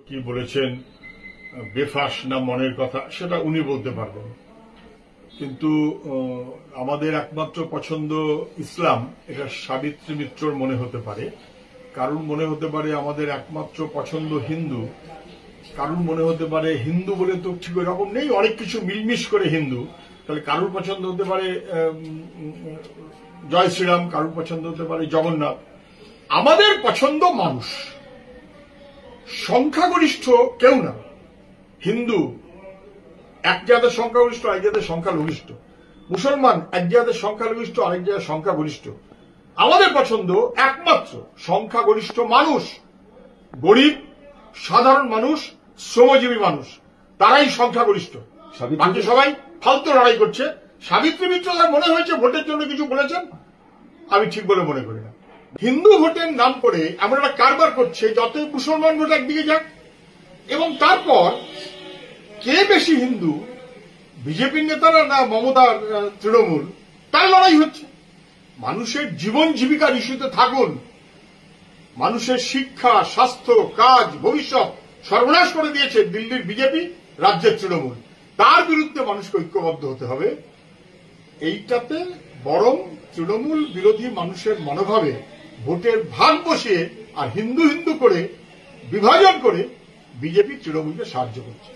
কি বলেছেন বেফাস না মনের কথা সেটা উনি বলতে পারবেন, কিন্তু আমাদের একমাত্র পছন্দ ইসলাম, এটা সাবিত্রী মিত্রর মনে হতে পারে, কারণ মনে হতে পারে আমাদের একমাত্র পছন্দ হিন্দু, কারুর মনে হতে পারে হিন্দু বলে তো ঠিক এরকম নেই, অনেক কিছু মিলমিশ করে হিন্দু, তাহলে কারুর পছন্দ হতে পারে জয় শ্রীরাম, কারুর পছন্দ হতে পারে জগন্নাথ। আমাদের পছন্দ মানুষ, সংখ্যাগরিষ্ঠ কেউ না। হিন্দু এক জাতের সংখ্যাগরিষ্ঠ, আরেক জাতের সংখ্যালঘিষ্ঠ, মুসলমান এক জাতের সংখ্যালঘিষ্ঠ, আরেক জাতের সংখ্যাগরিষ্ঠ। আমাদের পছন্দ একমাত্র সংখ্যাগরিষ্ঠ মানুষ, গরিব সাধারণ মানুষ, শ্রমজীবী মানুষ, তারাই সংখ্যাগরিষ্ঠ। বাকি সবাই ফালতু লড়াই করছে। সাবিত্রী মিত্র তার মনে হয়েছে ভোটের জন্য কিছু বলেছেন, আমি ঠিক বলে মনে করি না। হিন্দু ভোটের নাম করে এমন একটা কারবার করছে যতই মুসলমান ভোট একদিকে যাক, এবং তারপর কে বেশি হিন্দু, বিজেপির নেতারা না মমতার তৃণমূল, তাই লড়াই হচ্ছে। মানুষের জীবন জীবিকার ইস্যুতে থাকুন, মানুষের শিক্ষা, স্বাস্থ্য, কাজ, ভবিষ্যৎ সর্বনাশ করে দিয়েছে দিল্লির বিজেপি, রাজ্যের তৃণমূল। তার বিরুদ্ধে মানুষকে ঐক্যবদ্ধ হতে হবে। এইটাতে বরং তৃণমূল বিরোধী মানুষের মনোভাবে ভোটের ভাগ বসিয়ে আর হিন্দু হিন্দু করে বিভাজন করে বিজেপি তৃণমূলকে সাহায্য করছে।